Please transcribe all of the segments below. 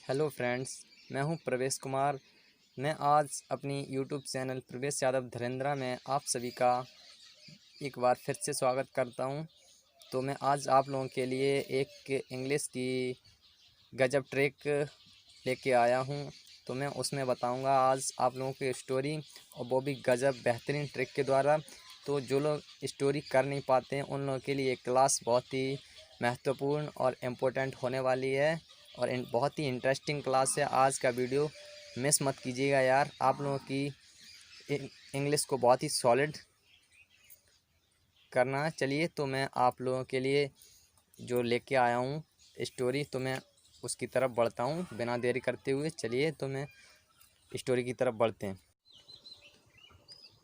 Hello friends, मैं हूं प्रवेश कुमार। मैं आज अपनी यूट्यूब चैनल प्रवेश यादव धरेंद्रा में आप सभी का एक बार फिर से स्वागत करता हूं। तो मैं आज आप लोगों के लिए एक इंग्लिश की गजब ट्रिक लेके आया हूं। तो मैं उसमें बताऊंगा आज आप लोगों की स्टोरी, और वो भी गजब बेहतरीन ट्रिक के द्वारा। तो जो लोग स्टोरी कर नहीं पाते हैं उन लोगों के लिए क्लास बहुत ही महत्वपूर्ण और इम्पोर्टेंट होने वाली है, और बहुत ही इंटरेस्टिंग क्लास है। आज का वीडियो मिस मत कीजिएगा यार, आप लोगों की इंग्लिश को बहुत ही सॉलिड करना है। चलिए, तो मैं आप लोगों के लिए जो लेके आया हूँ स्टोरी, तो मैं उसकी तरफ बढ़ता हूँ बिना देरी करते हुए। चलिए, तो मैं स्टोरी की तरफ बढ़ते हैं।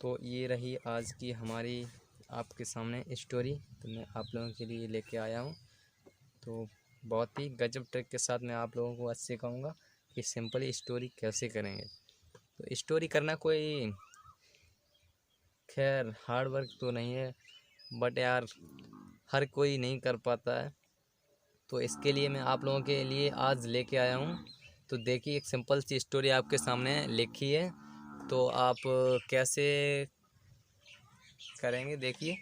तो ये रही आज की हमारी आपके सामने स्टोरी, तो मैं आप लोगों के लिए लेके आया हूँ। तो बहुत ही गजब ट्रिक के साथ मैं आप लोगों को आज सिखाऊंगा कि सिंपली स्टोरी कैसे करेंगे। तो स्टोरी करना कोई खैर हार्ड वर्क तो नहीं है, बट यार हर कोई नहीं कर पाता है। तो इसके लिए मैं आप लोगों के लिए आज लेके आया हूँ। तो देखिए, एक सिंपल सी स्टोरी आपके सामने लिखी है, तो आप कैसे करेंगे देखिए।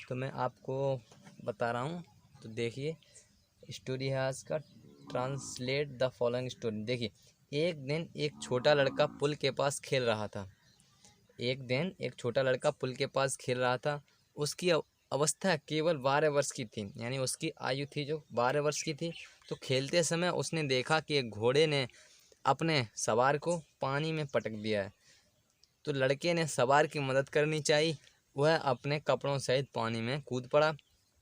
तो मैं आपको बता रहा हूँ। तो देखिए, स्टोरी है आज का। Translate the following story. देखिए, एक दिन एक छोटा लड़का पुल के पास खेल रहा था। एक दिन एक छोटा लड़का पुल के पास खेल रहा था। उसकी अवस्था केवल 12 वर्ष की थी, यानी उसकी आयु थी जो 12 वर्ष की थी। तो खेलते समय उसने देखा कि एक घोड़े ने अपने सवार को पानी में पटक दिया है। तो लड़के ने सवार की मदद करनी चाहिए। वह अपने कपड़ों सहित पानी में कूद पड़ा।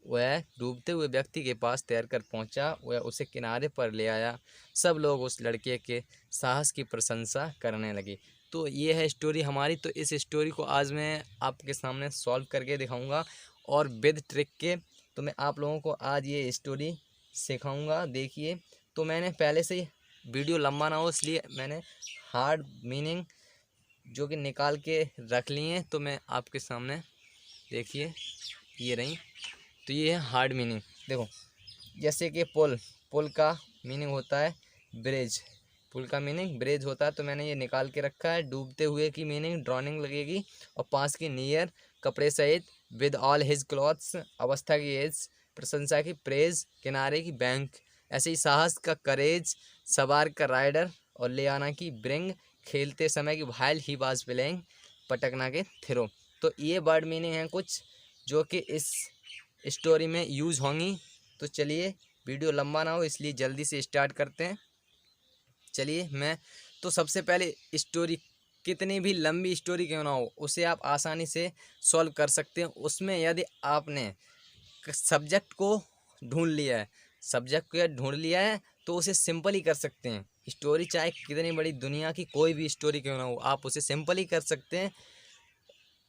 वह डूबते हुए व्यक्ति के पास तैरकर पहुंचा। वह उसे किनारे पर ले आया। सब लोग उस लड़के के साहस की प्रशंसा करने लगे। तो ये है स्टोरी हमारी। तो इस स्टोरी को आज मैं आपके सामने सॉल्व करके दिखाऊंगा, और विद ट्रिक के। तो मैं आप लोगों को आज ये स्टोरी सिखाऊंगा। देखिए, तो मैंने पहले से ही वीडियो लंबा ना हो इसलिए मैंने हार्ड मीनिंग जो कि निकाल के रख लिए हैं। तो मैं आपके सामने देखिए, ये रही। तो ये है हार्ड मीनिंग। देखो, जैसे कि पुल, पुल का मीनिंग होता है ब्रिज। पुल का मीनिंग ब्रिज होता है, तो मैंने ये निकाल के रखा है। डूबते हुए की मीनिंग ड्रॉनिंग लगेगी, और पास की नियर, कपड़े सहित, विद ऑल हिज क्लॉथ्स, अवस्था की एज, प्रशंसा की प्रेज, किनारे की बैंक, ऐसे ही साहस का करेज, सवार का राइडर, और ले आना की ब्रिंग, खेलते समय की वाइल ही वाज प्लेइंग, पटकना के थ्रो। तो ये वर्ड मीनिंग है कुछ जो कि इस स्टोरी में यूज़ होंगी। तो चलिए, वीडियो लंबा ना हो इसलिए जल्दी से स्टार्ट करते हैं। चलिए, मैं तो सबसे पहले स्टोरी, कितनी भी लंबी स्टोरी क्यों ना हो, उसे आप आसानी से सॉल्व कर सकते हैं। उसमें यदि आपने सब्जेक्ट को ढूंढ लिया है, सब्जेक्ट को ढूंढ लिया है, तो उसे सिंपल ही कर सकते हैं। स्टोरी चाहे कितनी बड़ी दुनिया की कोई भी स्टोरी क्यों ना हो, आप उसे सिंपल ही कर सकते हैं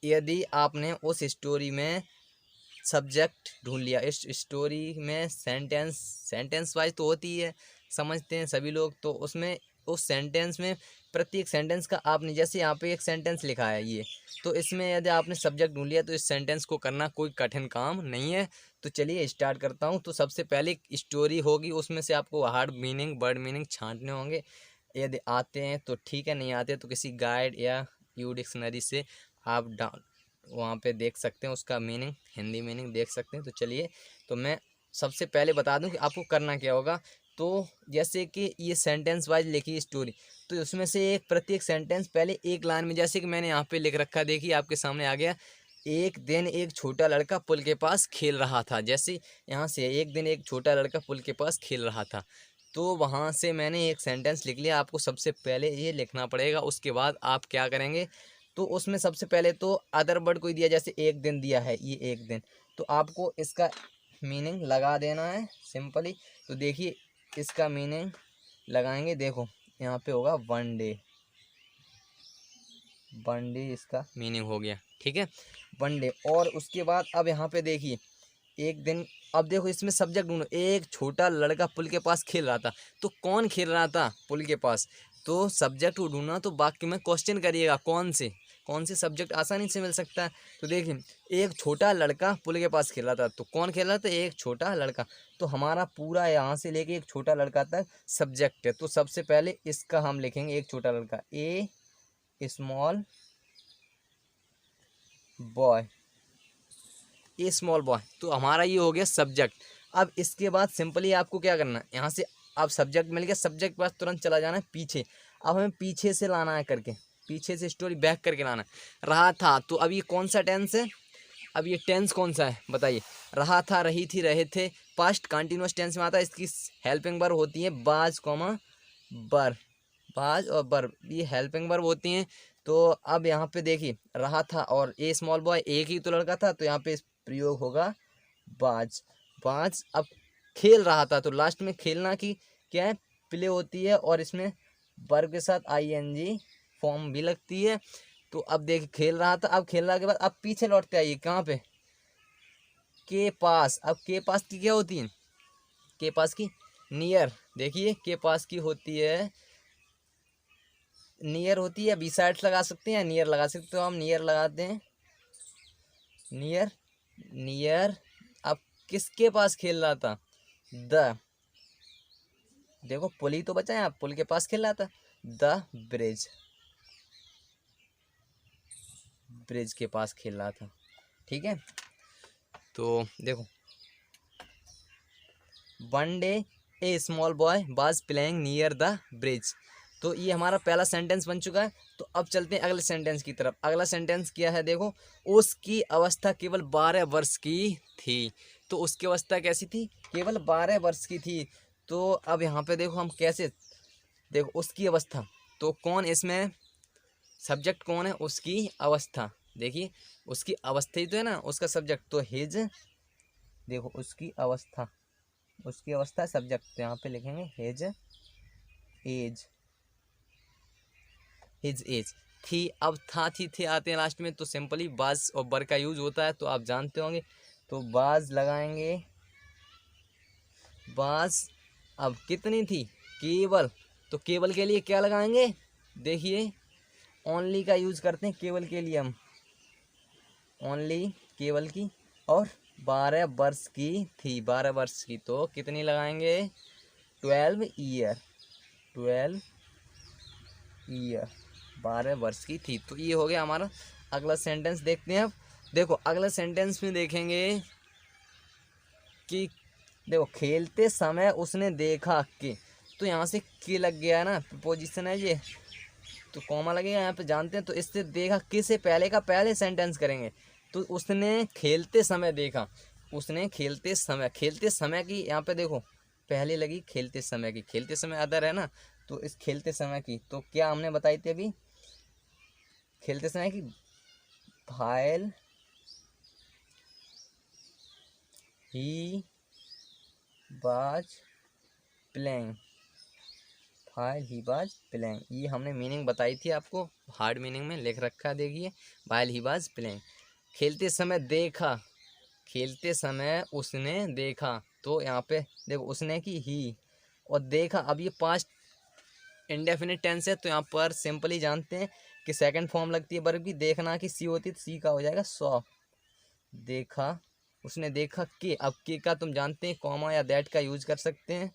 यदि आपने उस स्टोरी में सब्जेक्ट ढूंढ लिया। इस स्टोरी में सेंटेंस वाइज तो होती है, समझते हैं सभी लोग। तो उसमें उस सेंटेंस में प्रत्येक सेंटेंस का आपने, जैसे यहाँ पे एक सेंटेंस लिखा है ये, तो इसमें यदि आपने सब्जेक्ट ढूंढ लिया तो इस सेंटेंस को करना कोई कठिन काम नहीं है। तो चलिए स्टार्ट करता हूँ। तो सबसे पहले स्टोरी होगी, उसमें से आपको हार्ड मीनिंग, वर्ड मीनिंग छांटने होंगे। यदि आते हैं तो ठीक है, नहीं आते तो किसी गाइड या यू डिक्शनरी से आप डाउन वहाँ पे देख सकते हैं, उसका मीनिंग, हिंदी मीनिंग देख सकते हैं। तो चलिए, तो मैं सबसे पहले बता दूं कि आपको करना क्या होगा। तो जैसे कि ये सेंटेंस वाइज लिखी स्टोरी, तो उसमें से एक प्रत्येक सेंटेंस पहले एक लाइन में, जैसे कि मैंने यहाँ पे लिख रखा है, देखिए आपके सामने आ गया। एक दिन एक छोटा लड़का पुल के पास खेल रहा था। जैसे यहाँ से एक दिन एक छोटा लड़का पुल के पास खेल रहा था, तो वहाँ से मैंने एक सेंटेंस लिख लिया। आपको सबसे पहले ये लिखना पड़ेगा, उसके बाद आप क्या करेंगे। तो उसमें सबसे पहले तो अदर वर्ड कोई दिया, जैसे एक दिन दिया है, ये एक दिन, तो आपको इसका मीनिंग लगा देना है सिंपली। तो देखिए, इसका मीनिंग लगाएंगे। देखो, यहाँ पे होगा वन डे। वन डे इसका मीनिंग हो गया, ठीक है, वन डे। और उसके बाद अब यहाँ पे देखिए, एक दिन। अब देखो, इसमें सब्जेक्ट ढूंढो। एक छोटा लड़का पुल के पास खेल रहा था, तो कौन खेल रहा था पुल के पास, तो सब्जेक्ट को ढूंढना। तो बाकी में क्वेश्चन करिएगा कौन से, कौन से सब्जेक्ट आसानी से मिल सकता है। तो देखिए, एक छोटा लड़का पुल के पास खेल रहा था, तो कौन खेल रहा था, एक छोटा लड़का। तो हमारा पूरा यहाँ से लेके एक छोटा लड़का तक सब्जेक्ट है। तो सबसे पहले इसका हम लिखेंगे एक छोटा लड़का, ए स्मॉल बॉय, ए स्मॉल बॉय। तो हमारा ये हो गया सब्जेक्ट। अब इसके बाद सिंपली आपको क्या करना है, यहाँ से अब सब्जेक्ट मिल गया, सब्जेक्ट के पास तुरंत चला जाना है पीछे। अब हमें पीछे से लाना है करके, पीछे से स्टोरी बैक करके लाना है। रहा था, तो अब ये कौन सा टेंस है, अब ये टेंस कौन सा है बताइए। रहा था, रही थी, रहे थे, पास्ट कंटिन्यूअस टेंस में आता है। इसकी हेल्पिंग वर्ब होती है बाज कॉमा बर, बाज और बर, ये हेल्पिंग वर्ब होती हैं। तो अब यहाँ पे देखिए, रहा था और ए स्मॉल बॉय, एक ही तो लड़का था, तो यहाँ पे प्रयोग होगा बाज, बाज। अब खेल रहा था, तो लास्ट में खेलना की क्या है, प्ले होती है, और इसमें वर्ब के साथ आईएनजी फॉर्म भी लगती है। तो अब देखिए, खेल रहा था, अब खेलने के बाद अब पीछे लौटते आइए, कहाँ पे, के पास। अब के पास की क्या होती है, के पास की नियर, देखिए के पास की होती है नियर होती है, बी साइड लगा सकते हैं, नियर लगा सकते, तो हम नियर लगाते हैं, नियर, नियर। अब किसके पास खेल रहा था, द, देखो पुल ही तो बचा है, आप पुल के पास खेल रहा था, द ब्रिज, ब्रिज के पास खेल रहा था। ठीक है, तो देखो, one day A small boy was playing near the bridge. तो ये हमारा पहला सेंटेंस बन चुका है। तो अब चलते हैं अगले सेंटेंस की तरफ। अगला सेंटेंस क्या है, देखो, उसकी अवस्था केवल 12 वर्ष की थी। तो उसकी अवस्था कैसी थी, केवल 12 वर्ष की थी। तो अब यहाँ पे देखो हम कैसे, देखो उसकी अवस्था, तो कौन इसमें सब्जेक्ट कौन है, उसकी अवस्था। देखिए, उसकी अवस्था ही तो है ना उसका सब्जेक्ट, तो हिज, देखो उसकी अवस्था, उसकी अवस्था सब्जेक्ट, तो यहाँ पे लिखेंगे हिज एज, हिज एज थी। अब था थी थे आते हैं लास्ट में, तो सिंपली बाज और बर का यूज होता है, तो आप जानते होंगे। तो बाज लगाएंगे, बाज। अब कितनी थी, केवल, तो केवल के लिए क्या लगाएंगे, देखिए ओनली का यूज करते हैं केवल के लिए हम, ओनली केवल की, और 12 वर्ष की थी, 12 वर्ष की, तो कितनी लगाएंगे, 12 ईयर, 12 ईयर, 12 वर्ष की थी। तो ये हो गया हमारा। अगला सेंटेंस देखते हैं अब। देखो अगला सेंटेंस में देखेंगे कि, देखो खेलते समय उसने देखा कि, तो यहाँ से के लग गया है ना, प्रीपोजिशन है ये, तो कॉमा लगेगा यहाँ पे, जानते हैं। तो इससे देखा के से पहले का पहले सेंटेंस करेंगे। तो उसने खेलते समय देखा, उसने खेलते समय की यहाँ पे देखो पहले लगी खेलते समय की, खेलते समय अदर है ना, तो इस खेलते समय की तो क्या हमने बताई थी अभी, खेलते समय की, भायल ही बाज प्लेइंग, भायल ही बाज प्लेइंग, ये हमने मीनिंग बताई थी आपको, हार्ड मीनिंग में लिख रखा है, देखिए भायल ही बाज प्लेइंग। खेलते समय देखा, खेलते समय उसने देखा, तो यहाँ पे देखो उसने की ही, और देखा। अब ये पास्ट इंडेफिनिट टेंस है, तो यहाँ पर सिंपली जानते हैं कि सेकंड फॉर्म लगती है वर्ब की, देखना की सी होती है, तो सी का हो जाएगा सॉ, देखा, उसने देखा कि। अब के का तुम जानते हैं कॉमा या दैट का यूज कर सकते हैं,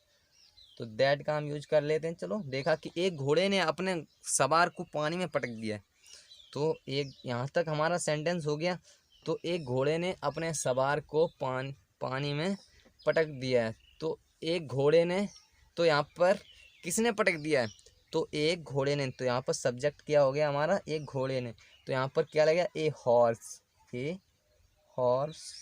तो दैट का हम यूज कर लेते हैं। चलो, देखा कि एक घोड़े ने अपने सवार को पानी में पटक दिया है। तो एक यहाँ तक हमारा सेंटेंस हो गया। तो एक घोड़े ने अपने सवार को पानी में पटक दिया है। तो एक घोड़े ने, तो यहाँ पर किसने पटक दिया है, तो एक घोड़े ने, तो यहाँ पर सब्जेक्ट क्या हो गया हमारा, एक घोड़े ने, तो यहाँ पर क्या लगेगा, ए हॉर्स, ए हॉर्स,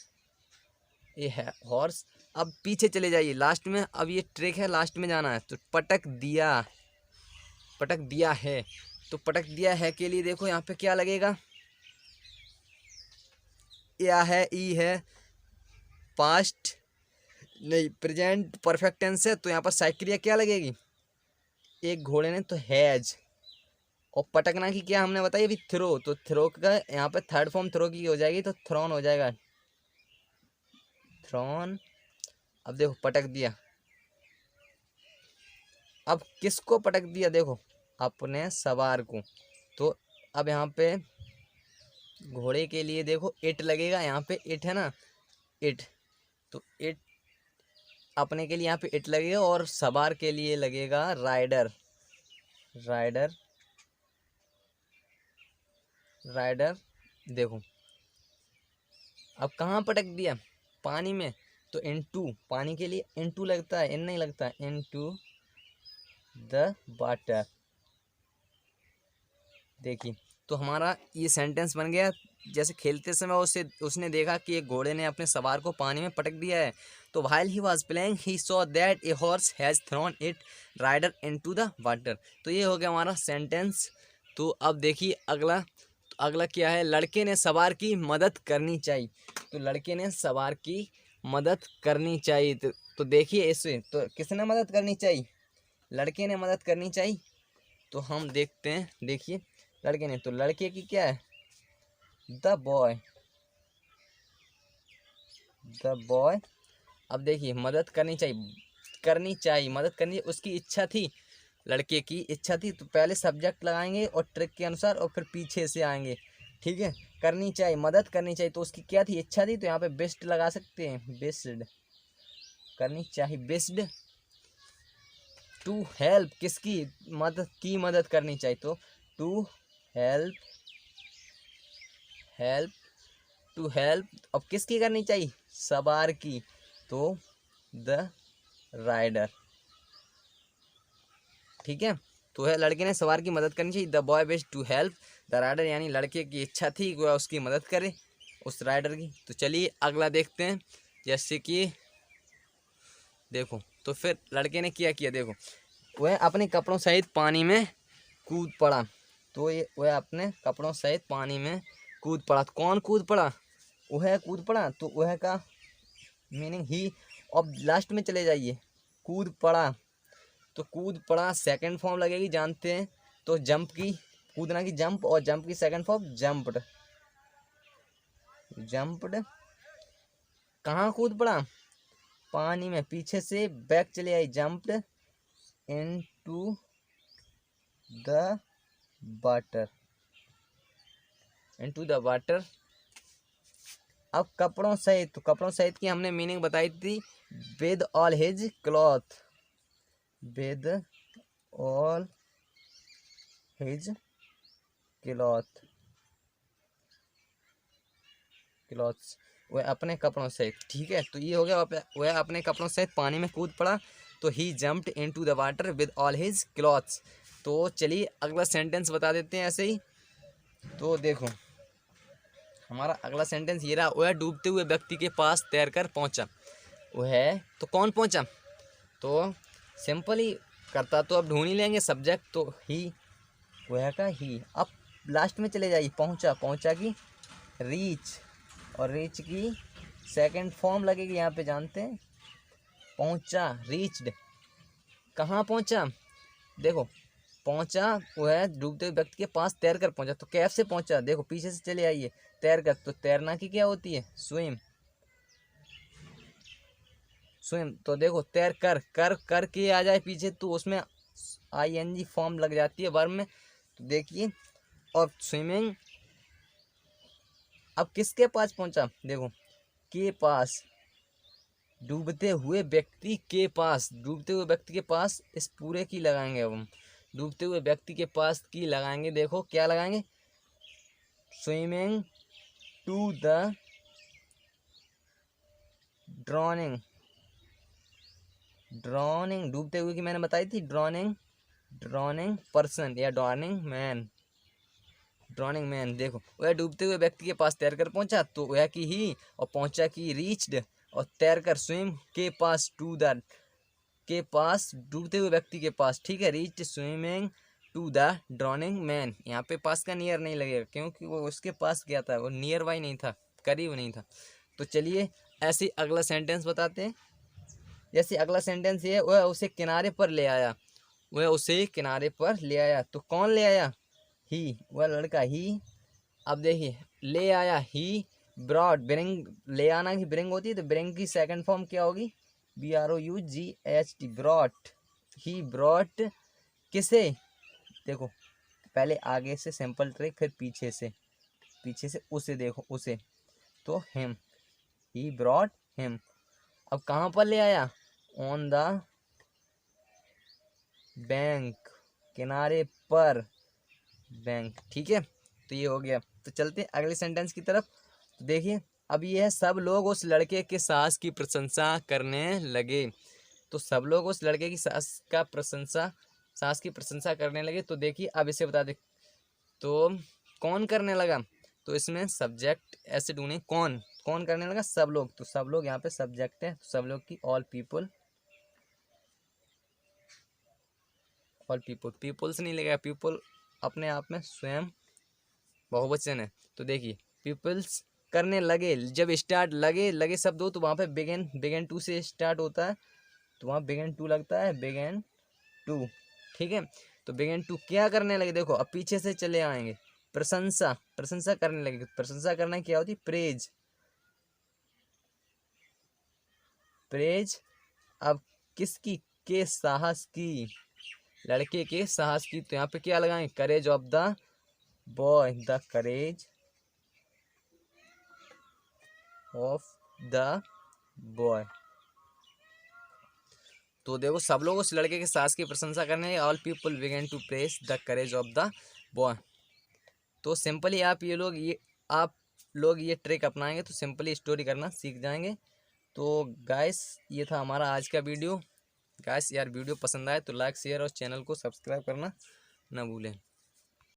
ए है हॉर्स। अब पीछे चले जाइए लास्ट में, अब ये ट्रिक है, लास्ट में जाना है। तो पटक दिया, पटक दिया है, तो पटक दिया है के लिए देखो यहाँ पे क्या लगेगा, या है, ई है, पास्ट नहीं प्रेजेंट परफेक्ट टेंस है, तो यहाँ पर साइक्रिया क्या लगेगी, एक घोड़े ने, तो हैज। और पटकना की क्या हमने बताई अभी, थ्रो, तो थ्रो का यहाँ पे थर्ड फॉर्म थ्रो की हो जाएगी, तो थ्रोन हो जाएगा, थ्रोन। अब देखो पटक दिया, अब किसको पटक दिया, देखो अपने सवार को। तो अब यहाँ पे घोड़े के लिए देखो इट लगेगा, यहाँ पे इट है ना, इट, तो इट अपने के लिए यहाँ पे इट लगेगा, और सवार के लिए लगेगा राइडर, राइडर, राइडर। देखो अब कहाँ पटक दिया, पानी में, तो इनटू, पानी के लिए इनटू लगता है, इन नहीं लगता, इनटू द वाटर। देखिए तो हमारा ये सेंटेंस बन गया। जैसे खेलते समय उसने देखा कि एक घोड़े ने अपने सवार को पानी में पटक दिया है, तो while he was playing he saw that a horse has thrown it rider into the water. तो ये हो गया हमारा सेंटेंस। तो अब देखिए अगला, तो अगला क्या है, लड़के ने सवार की मदद करनी चाहिए। तो लड़के ने सवार की मदद करनी चाहिए, तो देखिए इससे, तो किसने मदद करनी चाहिए, लड़के ने मदद करनी चाहिए। तो हम देखते हैं, देखिए लड़के ने, तो लड़के की क्या है, द बॉय, द बॉय। अब देखिए मदद करनी चाहिए, करनी चाहिए, मदद करनी, उसकी इच्छा थी, लड़के की इच्छा थी, तो पहले सब्जेक्ट लगाएंगे और ट्रिक के अनुसार, और फिर पीछे से आएंगे, ठीक है। करनी चाहिए, मदद करनी चाहिए, तो उसकी क्या थी, इच्छा थी, तो यहाँ पे बेस्ट लगा सकते हैं, बेस्ड, करनी चाहिए, बेस्ड टू हेल्प, किसकी मदद की, मदद करनी चाहिए, तो to help, help, to help. अब किसकी करनी चाहिए, सवार की, तो द राइडर, ठीक है। तो है लड़के ने सवार की मदद करनी चाहिए, the boy wish to help the rider, यानी लड़के की इच्छा थी वह उसकी मदद करे, उस राइडर की। तो चलिए अगला देखते हैं, जैसे कि देखो, तो फिर लड़के ने क्या किया, देखो वह अपने कपड़ों सहित पानी में कूद पड़ा। तो ये वह अपने कपड़ों सहित पानी में कूद पड़ा, तो कौन कूद पड़ा, वह कूद पड़ा, तो वह का मीनिंग ही। अब लास्ट में चले जाइए, कूद पड़ा, तो कूद पड़ा सेकंड फॉर्म लगेगी, जानते हैं, तो जंप की, कूदना की जंप, और जंप की सेकंड फॉर्म जंप्ड, जंप्ड। कहाँ कूद पड़ा, पानी में, पीछे से बैक चले आई, jumped into the water, into the water. अब कपड़ों सहित, तो कपड़ों सहित की हमने मीनिंग बताई थी, with all his cloth, with all his cloth, clothes, वह अपने कपड़ों सहित, ठीक है। तो ये हो गया, वह अपने कपड़ों सहित पानी में कूद पड़ा, तो he jumped into the water with all his clothes. तो चलिए अगला सेंटेंस बता देते हैं ऐसे ही। तो देखो हमारा अगला सेंटेंस ये रहा, वह डूबते हुए व्यक्ति के पास तैरकर पहुंचा। वह, तो कौन पहुंचा, तो सिंपल ही करता, तो अब ढूंढ ही लेंगे सब्जेक्ट, तो ही, वह का ही। अब लास्ट में चले जाइए, पहुंचा, पहुंचा की रीच, और रीच की सेकंड फॉर्म लगेगी यहाँ पे, जानते हैं, पहुंचा, रीच्ड। कहाँ पहुंचा, देखो पहुंचा, वह डूबते हुए व्यक्ति के पास तैर कर पहुंचा, तो कैसे पहुंचा, देखो पीछे से चले आइए, तैर कर, तो तैरना की क्या होती है, स्विम, स्विम। तो देखो तैर कर, कर के आ जाए पीछे, तो उसमें ING फॉर्म लग जाती है वर्ब में, तो देखिए, और स्विमिंग। अब किसके पास पहुंचा, देखो के पास, डूबते हुए व्यक्ति के पास, डूबते हुए व्यक्ति के पास, इस पूरे की लगाएंगे अब हम, डूबते हुए व्यक्ति के पास की लगाएंगे, देखो क्या लगाएंगे, swimming to the drowning, drowning, डूबते हुए की मैंने बताई थी, ड्रॉनिंग, ड्रॉनिंग पर्सन या ड्रॉनिंग मैन, ड्रॉनिंग मैन। देखो वह डूबते हुए व्यक्ति के पास तैरकर पहुंचा, तो वह की ही, और पहुंचा की रीच्ड, और तैरकर स्विम के पास, टू द के पास, डूबते हुए व्यक्ति के पास, ठीक है, reached swimming to the drowning man. यहाँ पे पास का नियर नहीं लगेगा, क्योंकि वो उसके पास गया था, वो नियर बाई नहीं था, करीब नहीं था। तो चलिए ऐसे ही अगला सेंटेंस बताते हैं। जैसे अगला सेंटेंस ये, वह उसे किनारे पर ले आया, वह उसे किनारे पर ले आया, तो कौन ले आया, ही, वह लड़का ही। अब देखिए ले आया, ही ब्रॉड, ब्रिंग, ले आना की ब्रिंग होती है, तो ब्रिंग की सेकंड फॉर्म क्या होगी, BROUGHT, ब्रॉट, ही ब्रॉट, किसे, देखो पहले आगे से सिंपल ट्रिक, फिर पीछे से, पीछे से उसे देखो, उसे, तो हिम, ही ब्रॉट हिम। अब कहाँ पर ले आया, ऑन द बैंक, किनारे पर, बैंक। ठीक है, तो ये हो गया। तो चलते हैं अगले सेंटेंस की तरफ। तो देखिए अब ये है, सब लोग उस लड़के के सास की प्रशंसा करने लगे। तो सब लोग उस लड़के की सास की प्रशंसा करने लगे। तो देखिए अब इसे बता दे, तो कौन करने लगा, तो इसमें सब्जेक्ट ऐसे ढूंढे, कौन कौन करने लगा, सब लोग। तो सब लोग यहाँ पे सब्जेक्ट है, तो सब लोग की all people, all people, peoples नहीं लगेगा, पीपल अपने आप में स्वयं बहुवचन है। तो देखिए पीपल्स करने लगे, जब स्टार्ट लगे शब्द हो तो वहाँ पे बिगेन टू से स्टार्ट होता है, तो वहाँ बिगेन टू लगता है, बिगेन टू। ठीक है, तो बिगेन टू क्या करने लगे, देखो अब पीछे से चले आएंगे, प्रशंसा करने लगे। प्रशंसा करना क्या होती, प्रेज, प्रेज। अब किसकी, के साहस की, लड़के के साहस की। तो यहाँ पे क्या लगाएं, करेज of the boy, the courage of the boy. तो देखो सब लोग उस लड़के के साहस की प्रशंसा करने, all people begin to praise the courage of the boy. तो सिंपली आप लोग ये ट्रिक अपनाएंगे तो सिंपली स्टोरी करना सीख जाएंगे। तो गाइस ये था हमारा आज का वीडियो। गाइस यार वीडियो पसंद आए तो लाइक शेयर और चैनल को सब्सक्राइब करना ना भूलें।